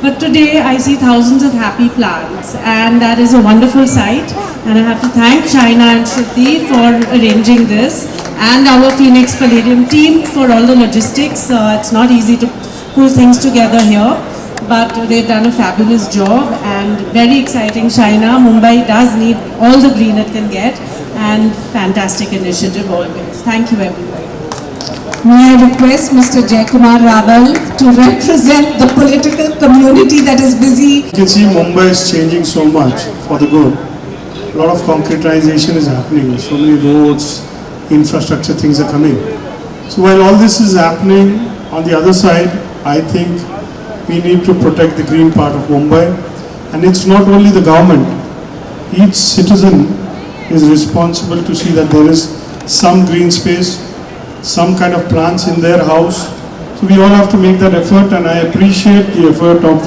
But today I see thousands of happy plants, and that is a wonderful sight. And I have to thank China and Shruti for arranging this, and our Phoenix Palladium team for all the logistics. It's not easy to pull things together here, but they've done a fabulous job and very exciting. China, Mumbai does need all the green it can get, and fantastic initiative always. Thank you everybody. May I request Mr. Jaikumar Raval to represent the political community that is busy. You can see Mumbai is changing so much for the good. A lot of concretization is happening. So many roads, infrastructure things are coming. So while all this is happening, on the other side, I think we need to protect the green part of Mumbai. And it's not only the government. Each citizen is responsible to see that there is some green space, some kind of plants in their house. So we all have to make that effort, and I appreciate the effort of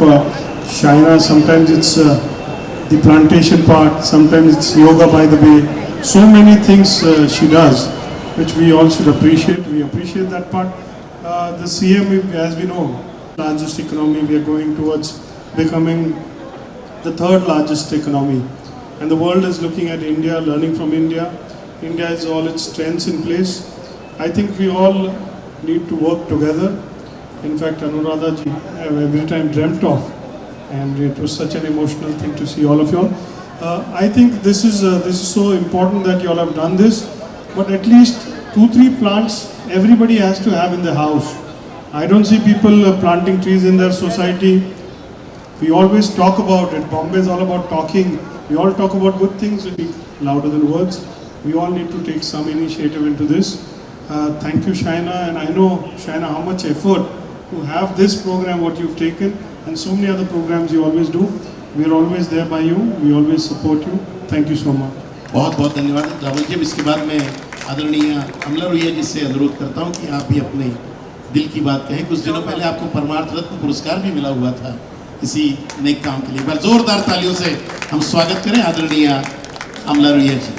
Shaina. Sometimes it's the plantation part, sometimes it's yoga by the way. So many things she does, which we all should appreciate. We appreciate that part. The CM, as we know, largest economy, we are going towards becoming the third largest economy. And the world is looking at India, learning from India. India has all its strengths in place. I think we all need to work together. In fact, Anuradha ji, I have every time dreamt of, and it was such an emotional thing to see all of you all. I think this is so important that you all have done this, but at least 2-3 plants everybody has to have in the house. I don't see people planting trees in their society. We always talk about it. Bombay is all about talking. We all talk about good things, we speak louder than words. We all need to take some initiative into this. Thank you, Shaina, and I know, Shaina, how much effort to have this program, what you've taken, and so many other programs you always do. We are always there by you. We always support you. Thank you so much. बहुत बहुत धन्यवाद रावल जी। इसके बाद मैं आदरणीय अमला रुइया जी से अनुरोध करता हूं कि आप भी अपने दिल की बात कहें। कुछ दिनों पहले आपको परमार्थ रत्न पुरस्कार भी मिला हुआ था इसी नेक काम के लिए। एक बार जोरदार तालियों से हम स्वागत करें आदरणीय अमला रुइया जी।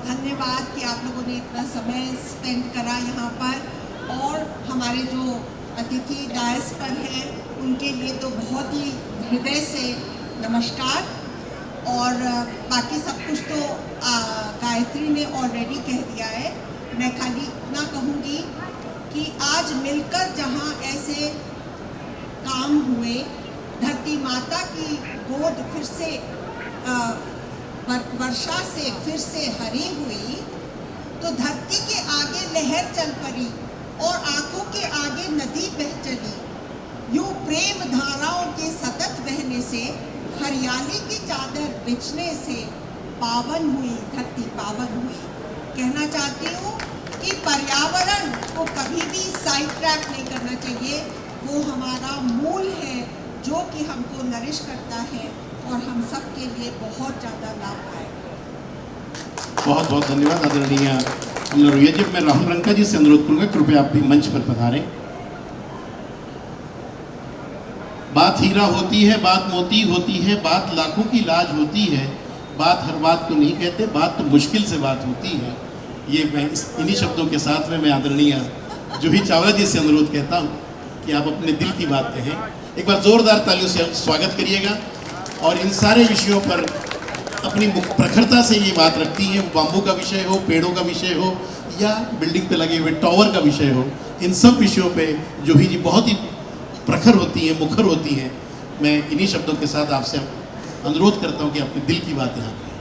धन्यवाद कि आप लोगों ने इतना समय स्पेंड करा यहाँ पर, और हमारे जो अतिथि डायस पर हैं उनके लिए तो बहुत ही हृदय से नमस्कार। और बाकी सब कुछ तो गायत्री ने ऑलरेडी कह दिया है। मैं खाली इतना कहूँगी कि आज मिलकर जहाँ ऐसे काम हुए, धरती माता की गोद फिर से वर्षा से फिर से हरी हुई, तो धरती के आगे लहर चल पड़ी और आंखों के आगे नदी बह चली। यूं प्रेम धाराओं के सतत बहने से, हरियाली की चादर बिछने से पावन हुई धरती, पावन हुई। कहना चाहती हूँ कि पर्यावरण को कभी भी साइड ट्रैक नहीं करना चाहिए। वो हमारा मूल है जो कि हमको नरिश करता है और हम सब के लिए बहुत ज़्यादा लाभदायक है। बहुत बहुत धन्यवाद आदरणीय अमला रुइया जी। मैं राहुल रंका जी से अनुरोध करूंगा, कृपया आप भी मंच पर पधारें। बात हीरा होती है, बात मोती होती है, बात लाखों की लाज होती है, बात हर बात को नहीं कहते, बात तो मुश्किल से बात होती है। ये मैं इन्हीं शब्दों के साथ में मैं आदरणीय जूही चावला जी से अनुरोध कहता हूँ कि आप अपने दिल की बात कहें। एक बार जोरदार तालियों से स्वागत करिएगा। और इन सारे विषयों पर अपनी प्रखरता से ये बात रखती हैं, वो बाम्बू का विषय हो, पेड़ों का विषय हो, या बिल्डिंग पे लगे हुए टावर का विषय हो, इन सब विषयों पे जूही जी बहुत ही प्रखर होती हैं, मुखर होती हैं। मैं इन्हीं शब्दों के साथ आपसे अनुरोध करता हूँ कि अपने दिल की बात यहाँ कहें।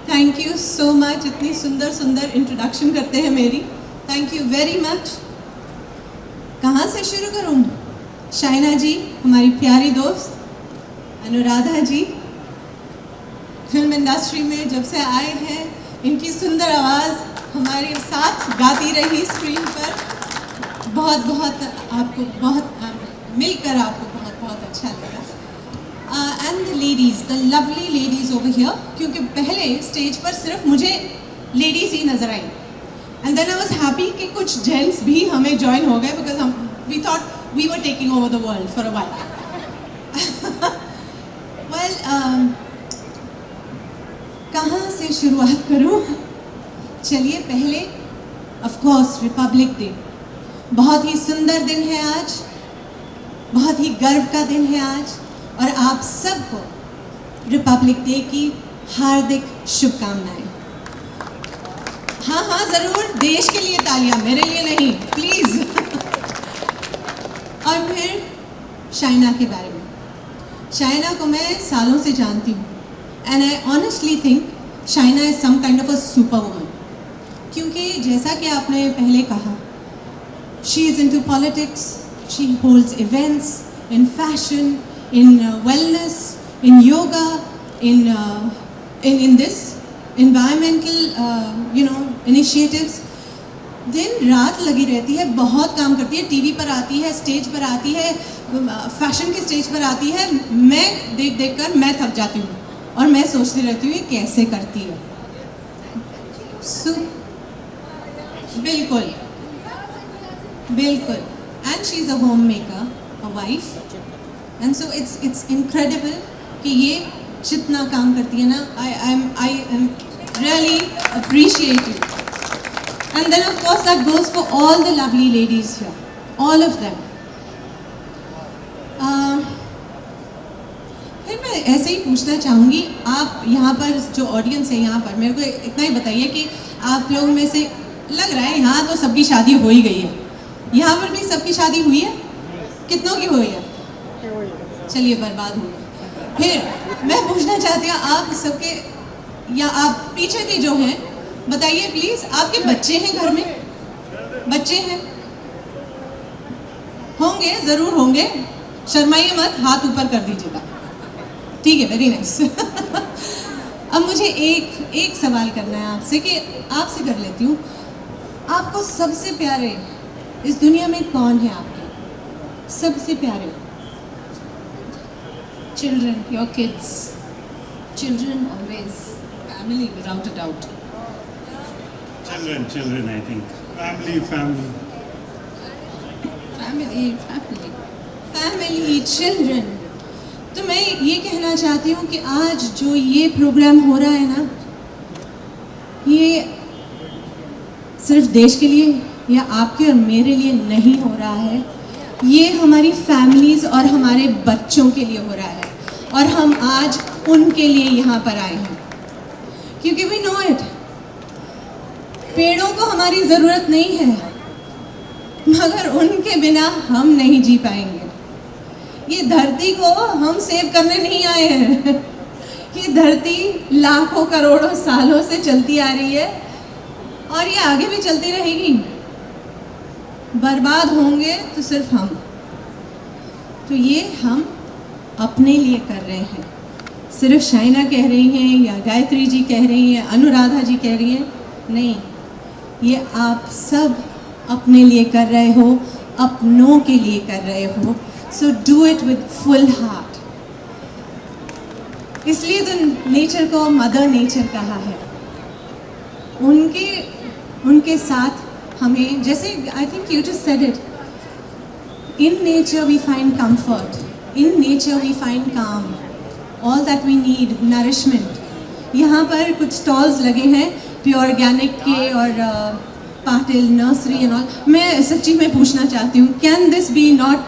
Thank you so much. इतनी सुंदर सुंदर इंट्रोडक्शन करते हैं मेरी। Thank you very much. कहाँ से शुरू करूँ? शाइना जी, हमारी प्यारी दोस्त, अनुराधा जी, फिल्म इंडस्ट्री में जब से आए हैं, इनकी सुंदर आवाज़ हमारे साथ गाती रही स्क्रीन पर। बहुत बहुत आपको मिलकर आपको बहुत बहुत अच्छा लगा। And the ladies, the lovely ladies over here, क्योंकि पहले स्टेज पर सिर्फ मुझे लेडीज़ ही नज़र आई, and then I was happy कि कुछ जेंट्स भी हमें ज्वाइन हो गए, because we thought we were taking over the world for a while. Well, कहाँ से शुरुआत करूँ? चलिए, पहले ऑफ कोर्स रिपब्लिक डे। बहुत ही सुंदर दिन है आज, बहुत ही गर्व का दिन है आज, और आप सबको रिपब्लिक डे की हार्दिक शुभकामनाएं। हाँ हाँ ज़रूर, देश के लिए तालियां, मेरे लिए नहीं प्लीज़। और फिर शाइना के बारे में, शाइना को मैं सालों से जानती हूँ, and I honestly think Shaina is some kind of a super woman, क्योंकि जैसा कि आपने पहले कहा, she is into politics, she holds events in fashion, in wellness, in yoga, in this environmental initiatives, दिन रात लगी रहती है, बहुत काम करती है, टीवी पर आती है, स्टेज पर आती है, फैशन के स्टेज पर आती है। मैं देख देख कर मैं थक जाती हूँ और मैं सोचती रहती हूँ ये कैसे करती है। बिल्कुल बिल्कुल, and she is a home maker, a wife, and so it's incredible कि ये जितना काम करती है ना, I am really appreciate you. And then of course that goes for all the lovely ladies here, all of them. फिर मैं ऐसे ही पूछना चाहूँगी, आप यहाँ पर जो ऑडियंस है यहाँ पर, मेरे को इतना ही बताइए कि आप लोगों में से लग रहा है यहाँ तो सबकी शादी हो ही गई है, यहाँ पर भी सबकी शादी हुई है? कितनों की हुई है? चलिए बर्बाद हो गए। फिर मैं पूछना चाहती हूँ आप सबके, या आप पीछे भी जो हैं बताइए प्लीज़, आपके बच्चे हैं घर में? बच्चे हैं? होंगे, ज़रूर होंगे, शर्माइए मत, हाथ ऊपर कर दीजिएगा, ठीक है, वेरी नाइस। अब मुझे एक सवाल करना है आपसे, कि आपसे कर लेती हूँ, आपको सबसे प्यारे इस दुनिया में कौन है? आपके सबसे प्यारे? Children, your kids. Children always. Family, without a doubt. Children, I think. Family. Family, children. तो मैं ये कहना चाहती हूँ कि आज जो ये प्रोग्राम हो रहा है ना, ये सिर्फ देश के लिए या आपके और मेरे लिए नहीं हो रहा है, ये हमारी फैमिलीज़ और हमारे बच्चों के लिए हो रहा है, और हम आज उनके लिए यहाँ पर आए हैं, क्योंकि वी नो इट, पेड़ों को हमारी ज़रूरत नहीं है, मगर उनके बिना हम नहीं जी पाएंगे। ये धरती को हम सेव करने नहीं आए हैं, ये धरती लाखों करोड़ों सालों से चलती आ रही है और ये आगे भी चलती रहेगी। बर्बाद होंगे तो सिर्फ हम, तो ये हम अपने लिए कर रहे हैं। सिर्फ शाइना कह रही हैं या गायत्री जी कह रही हैं, अनुराधा जी कह रही हैं, नहीं, ये आप सब अपने लिए कर रहे हो, अपनों के लिए कर रहे हो। So do it with full heart. इसलिए तो नेचर को मदर नेचर कहा है। उनके साथ हमें, जैसे I think you just said it, in nature we find comfort, in nature we find calm, all that we need, nourishment. यहाँ पर कुछ स्टॉल्स लगे हैं प्योर ऑर्गेनिक के और पाटिल नर्सरी एंड ऑल। मैं सच्ची में पूछना चाहती हूँ, can this be not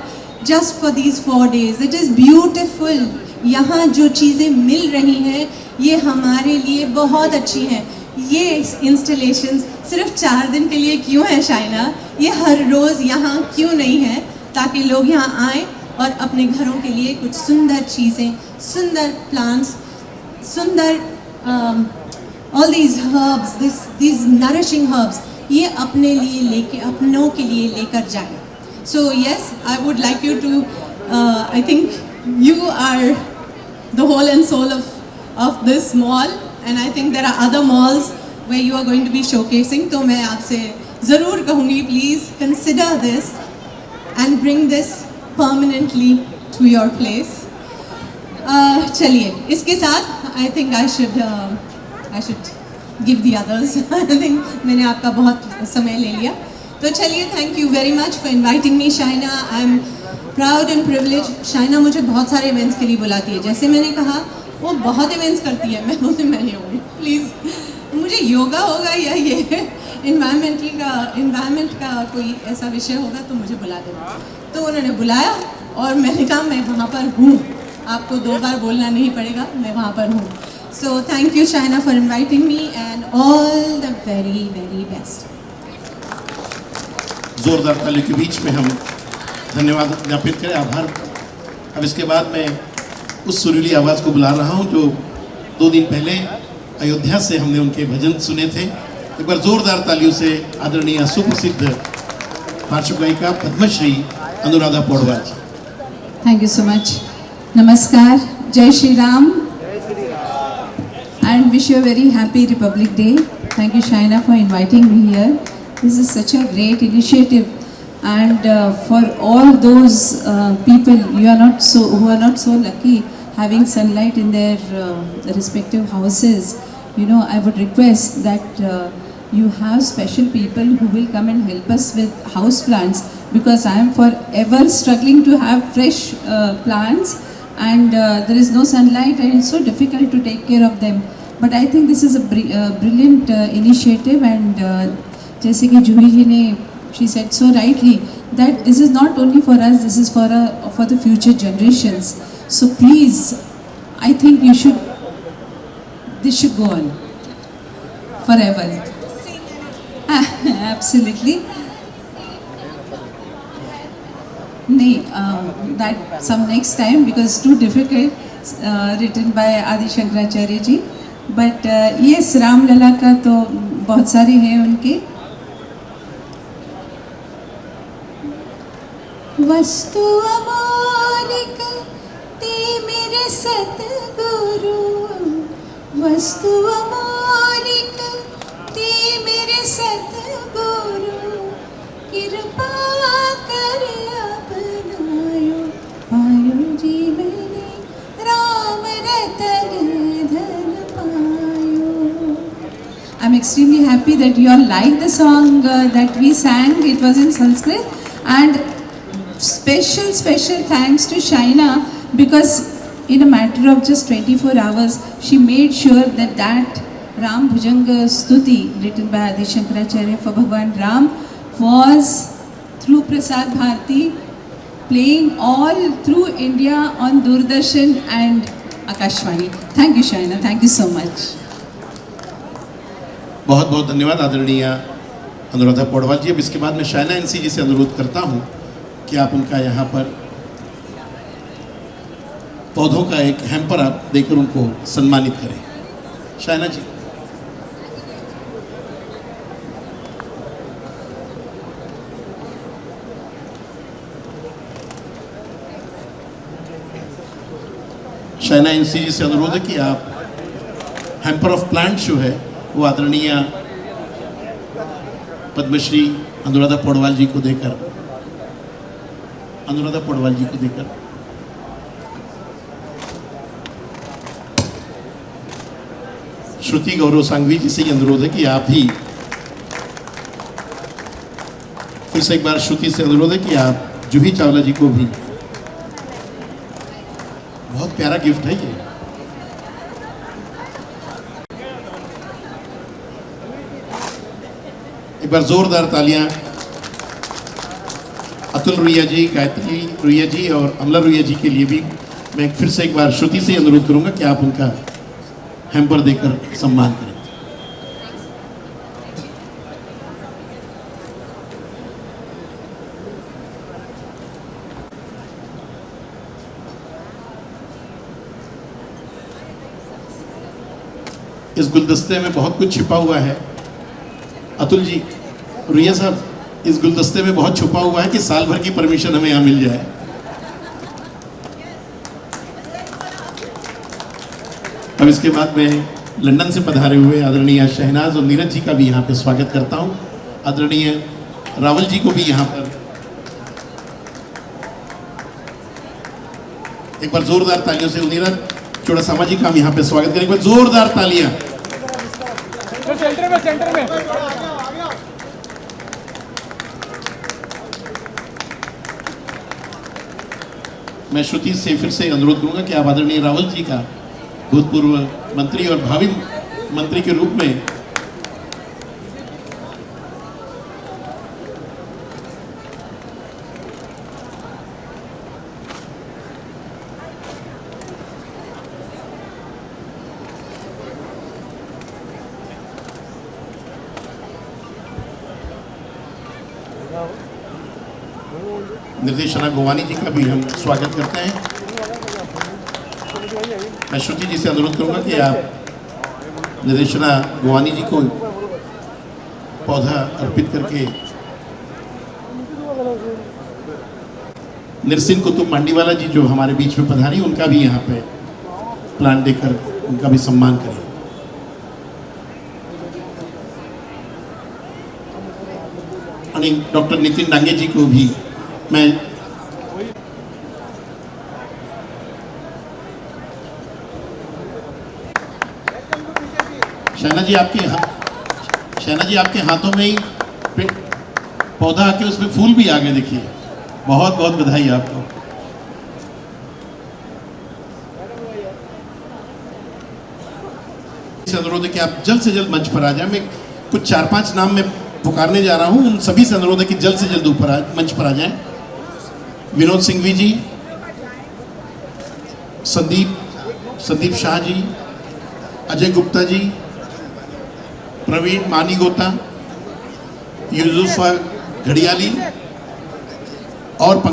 just for these 4 days? It is beautiful. यहाँ जो चीज़ें मिल रही हैं ये हमारे लिए बहुत अच्छी हैं। ये इंस्टॉलेशंस सिर्फ 4 दिन के लिए क्यों है शाइना? ये हर रोज़ यहाँ क्यों नहीं है, ताकि लोग यहाँ आएँ और अपने घरों के लिए कुछ सुंदर चीज़ें, सुंदर प्लांट्स, सुंदर all these herbs, this nourishing herbs, ये अपने लिए लेके, अपनों के लिए लेकर जाएं। So yes, I would like you to, I think you are the whole and soul of this mall, and I think there are other malls where you are going to be showcasing. तो मैं आपसे ज़रूर कहूँगी, please consider this and bring this permanently to your place. चलिए, इसके साथ I think I should give the others. I think मैंने आपका बहुत समय ले लिया, तो चलिए, thank you very much for inviting me, Shaina. I'm proud and privilege. Shaina मुझे बहुत सारे इवेंट्स के लिए बुलाती है, जैसे मैंने कहा वो बहुत इवेंट्स करती है, मैं बोलती मैं नहीं होंगी, प्लीज़ मुझे योगा होगा या ये इन्वायरमेंट का कोई ऐसा विषय होगा तो मुझे बुला देना। तो उन्होंने बुलाया और मैंने कहा मैं वहाँ पर हूँ, आपको 2 बार बोलना नहीं पड़ेगा, मैं वहाँ पर हूँ। So thank you Shaina for inviting me and all the very very best. जोरदार तालियों के बीच में हम धन्यवाद ज्ञापित करें, आभार। अब इसके बाद मैं उस सुरीली आवाज़ को बुला रहा हूँ जो 2 दिन पहले अयोध्या से हमने उनके भजन सुने थे। एक बार जोरदार तालियों से आदरणीय सुप्रसिद्ध पार्श्व गायिका पद्मश्री अनुराधा पौडवाल जी। Thank you so much. Namaskar, Jai Shri Ram, and wish you a very happy Republic Day. Thank you, Shaina, for inviting me here. This is such a great initiative, and for all those people who are not so lucky having sunlight in their respective houses, you know, I would request that you have special people who will come and help us with house plants, because I am forever struggling to have fresh plants, and there is no sunlight and it's so difficult to take care of them. But I think this is a brilliant initiative, and जैसे कि जूही जी ने, she said so rightly that this is not only for us, this is for the future generations. So please, I think this should go on forever. Absolutely. That some next time, because too difficult, written by Adi Shankaracharya ji. But yes, Ram Lala का तो बहुत सारे हैं उनके। वस्तु अमोलिक ते मेरे सतगुरु, वस्तु अमोलिक ते मेरे सतगुरु, कृपा कर अपनायो पायो जी मैंने राम रतन धन पायो। I'm extremely happy that you all liked the song that we sang. It was in Sanskrit, and special thanks to Shaina, because in a matter of just 24 hours she made sure that Ram Bhujanga Stuti written by Adi Shankaracharya for Bhagwan Ram was through Prasar Bharati, playing all through India on Doordarshan and Akashvani. Thank you, Shaina. Thank you so much. बहुत बहुत धन्यवाद आदरणीय अनुराधा पौडवाल जी। अब इसके बाद मैं Shaina NC जी से अनुरोध करता हूँ कि आप उनका यहाँ पर पौधों का एक हैम्पर आप देकर उनको सम्मानित करें। शाइना जी। शाइना एनसी जी से अनुरोध है कि आप हैम्पर ऑफ प्लांट जो है वो आदरणीय पद्मश्री अनुराधा पौडवाल जी को देकर श्रुति गौरव सांघवी जी से ये अनुरोध है कि आप ही फिर से एक बार श्रुति से अनुरोध है कि आप जूही चावला जी को भी, बहुत प्यारा गिफ्ट है ये, एक बार जोरदार तालियां अतुल रुइया जी, गायत्री रुइया जी और अमला रुइया जी के लिए भी मैं फिर से एक बार श्रुति से अनुरोध करूंगा कि आप उनका हैम्पर देकर सम्मान करें। इस गुलदस्ते में बहुत कुछ छिपा हुआ है। अतुल जी, रुइया साहब, इस गुलदस्ते में बहुत छुपा हुआ है कि साल भर की परमिशन हमें यहाँ मिल जाए। अब इसके बाद मैं लंदन से पधारे हुए आदरणीय शहनाज और नीरज जी का भी यहाँ पे स्वागत करता हूँ। आदरणीय रावल जी को भी यहाँ पर एक बार जोरदार तालियों से नीरज चौड़ासामा जी का हम यहाँ पे स्वागत करें। एक बार जोरदार तालियां। सेंटर में मैं श्रुति से फिर से अनुरोध करूंगा कि आप आदरणीय रावल जी का भूतपूर्व मंत्री और भावी मंत्री के रूप में निर्देशना गोवानी जी का भी हम स्वागत करते हैं। मैं श्रुति जी से अनुरोध करूंगा कि आप निर्देशना गोवानी जी को पौधा अर्पित करके नरसिंह कुतुब मांडीवाला जी जो हमारे बीच में पधारी, उनका भी यहाँ पे प्लांट देकर उनका भी सम्मान करें। और डॉक्टर नितिन डांगे जी को भी मैं शहना जी आपके हाथों में ही पौधा आके उसमें फूल भी आ गए, देखिए। बहुत बहुत बधाई आपको। अनुरोध है कि आप जल्द से जल्द मंच पर आ जाएं। मैं कुछ 4-5 नाम में पुकारने जा रहा हूं, उन सभी से अनुरोध है कि जल्द से जल्द मंच पर आ जाएं। विनोद सिंघवी जी, संदीप शाह जी, अजय गुप्ता जी, प्रवीण मानीगोता, यूसुफ घड़ियाली और